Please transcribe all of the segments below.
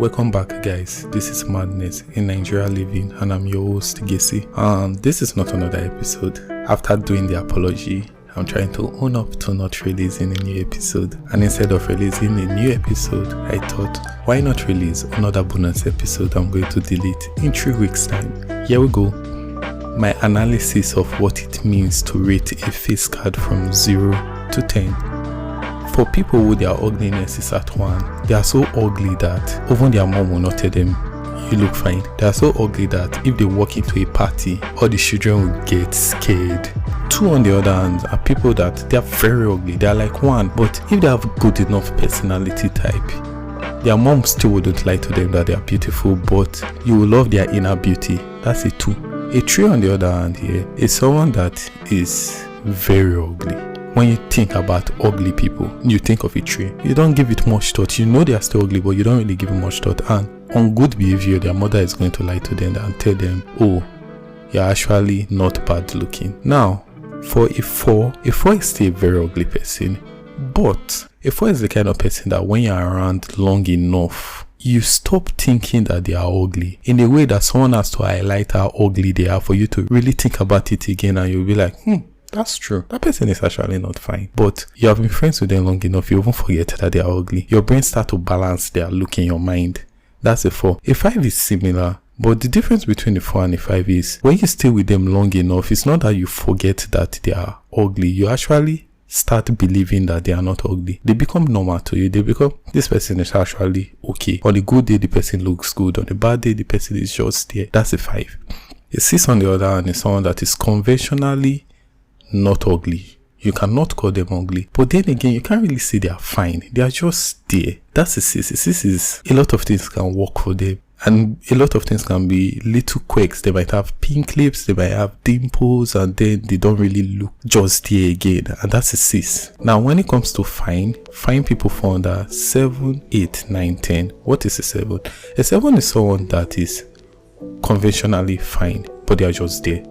Welcome back, guys. This is Madness in Nigeria Living, and I'm your host, Gesi. And this is not another episode. After doing the apology, I'm trying to own up to not releasing a new episode. And instead of releasing a new episode, I thought, why not release another bonus episode I'm going to delete in 3 weeks' time? Here we go. My analysis of what it means to rate a face card from 0 to 10. For people who their ugliness is at 1, they are so ugly that even their mom will not tell them, you look fine. They are so ugly that if they walk into a party, all the children will get scared. 2, on the other hand, are people that they are very ugly. They are like 1, but if they have good enough personality type, their mom still wouldn't lie to them that they are beautiful, but you will love their inner beauty. That's a 2. A 3, on the other hand, here is someone that is very ugly. When you think about ugly people, you think of a 3. You don't give it much thought. You know they are still ugly, but you don't really give it much thought. And on good behavior, their mother is going to lie to them and tell them, oh, you're actually not bad looking. Now, for a 4 is still a very ugly person. But a 4 is the kind of person that when you're around long enough, you stop thinking that they are ugly in a way that someone has to highlight how ugly they are for you to really think about it again, and you'll be like, that's true. That person is actually not fine. But you have been friends with them long enough, you even forget that they are ugly. Your brain starts to balance their look in your mind. That's a 4. A 5 is similar, but the difference between a 4 and a 5 is when you stay with them long enough, it's not that you forget that they are ugly. You actually start believing that they are not ugly. They become normal to you. They become, this person is actually okay. On a good day, the person looks good. On a bad day, the person is just there. That's a 5. A 6, on the other hand, is someone that is conventionally not ugly. You cannot call them ugly, but then again, you can't really say they are fine. They are just there. That's a 6. A 6 is a lot of things can work for them, and a lot of things can be little quirks. They might have pink lips, they might have dimples, and then they don't really look just there again, and that's a 6. Now, when it comes to fine people fall under 7, 8, 9, 10. What is a 7? A 7 is someone that is conventionally fine, but they are just there.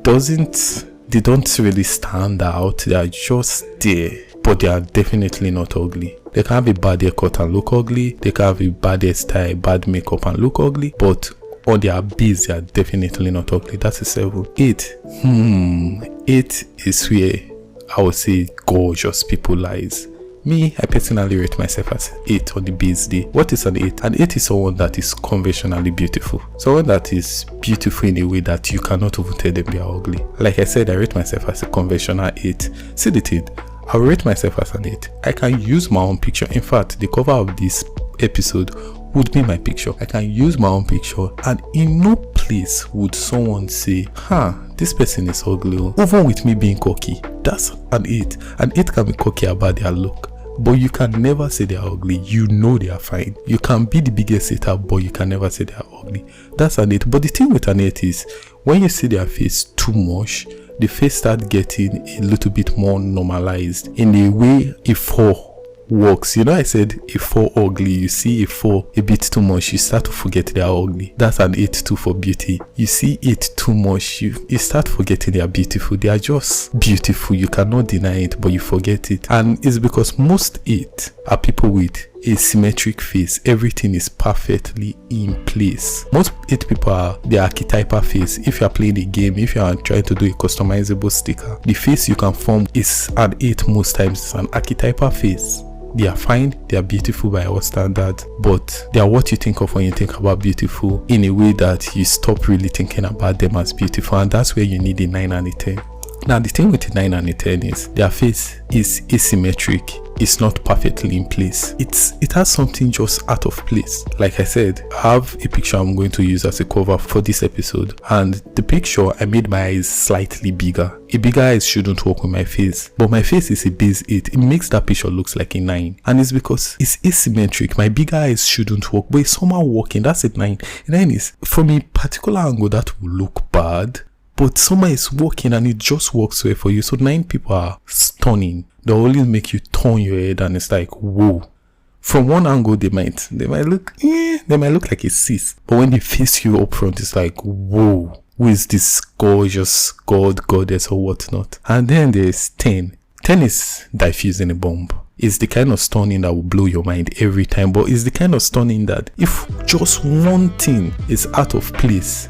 They don't really stand out. They are just there, but they are definitely not ugly. They can have a bad haircut and look ugly. They can have a bad hairstyle, bad makeup and look ugly, but on their base, they are definitely not ugly. That's a 7. 8. 8 is where I would say gorgeous people lies. Me, I personally rate myself as 8 on the base day. What is an 8? An 8 is someone that is conventionally beautiful. Someone that is beautiful in a way that you cannot even tell them they are ugly. Like I said, I rate myself as a conventional 8. See the thing, I rate myself as an 8. I can use my own picture. In fact, the cover of this episode would be my picture. I can use my own picture, and in no place would someone say, this person is ugly. Even with me being cocky, that's an 8. An 8 can be cocky about their look, but you can never say they are ugly. You know they are fine. You can be the biggest hater, but you can never say they are ugly. That's an 8. But the thing with an 8 is, when you see their face too much, the face starts getting a little bit more normalized in a way a 4 works. You know, I said a 4 ugly. You see a 4 a bit too much, you start to forget they are ugly. That's an 8 too for beauty. You see 8 too much, you start forgetting they are beautiful. They are just beautiful. You cannot deny it, but you forget it. And it's because most 8 are people with a symmetric face. Everything is perfectly in place. Most 8 people are the archetypal face. If you are playing a game, if you are trying to do a customizable sticker, the face you can form is an 8 most times. It's an archetypal face. They are fine, they are beautiful by our standards, but they are what you think of when you think about beautiful, in a way that you stop really thinking about them as beautiful, and that's where you need a 9 and a 10. Now, the thing with the 9 and the 10 is their face is asymmetric. It's not perfectly in place. It has something just out of place. Like I said, I have a picture I'm going to use as a cover for this episode, and the picture, I made my eyes slightly bigger. A bigger eyes shouldn't work with my face, but my face is a base 8. It makes that picture looks like a 9, and it's because it's asymmetric. My bigger eyes shouldn't work, but it's somehow working. That's a 9. A 9 is, from a particular angle, that will look bad, but somehow it's working and it just works well for you. So 9 people are stunning. They always make you turn your head, and it's like, whoa. From one angle, they might look like a 6, but when they face you up front, it's like, whoa, who is this gorgeous goddess or whatnot? And then there's 10. 10 is diffusing a bomb. is the kind of stunning that will blow your mind every time, but it's the kind of stunning that if just one thing is out of place,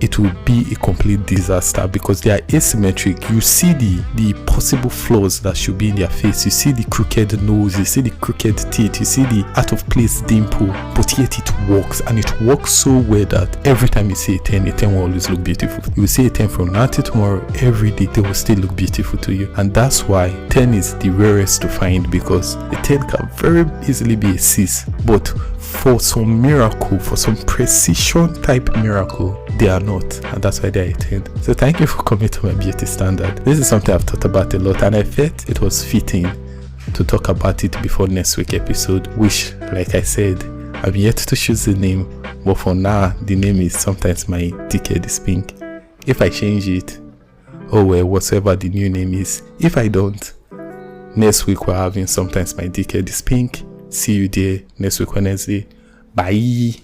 it will be a complete disaster, because they are asymmetric. You see the possible flaws that should be in their face. You see the crooked nose, you see the crooked teeth, you see the out of place dimple, but yet it works, and it works so well that every time you see a 10 will always look beautiful. You will see a 10 from now to tomorrow, every day they will still look beautiful to you. And that's why 10 is the rarest to find, because a 10 can very easily be a 6, but for some miracle, for some precision type miracle, they are not, and that's why they are a 10. So thank you for coming to my beauty standard. This is something I've thought about a lot, and I felt it was fitting to talk about it before next week's episode, which, like I said, I'm yet to choose the name, but for now the name is Sometimes My Dickhead is Pink. If I change it, oh well, whatever the new name is. If I don't, next week we're having Sometimes My Dickhead is Pink. See you there next week Wednesday. Bye.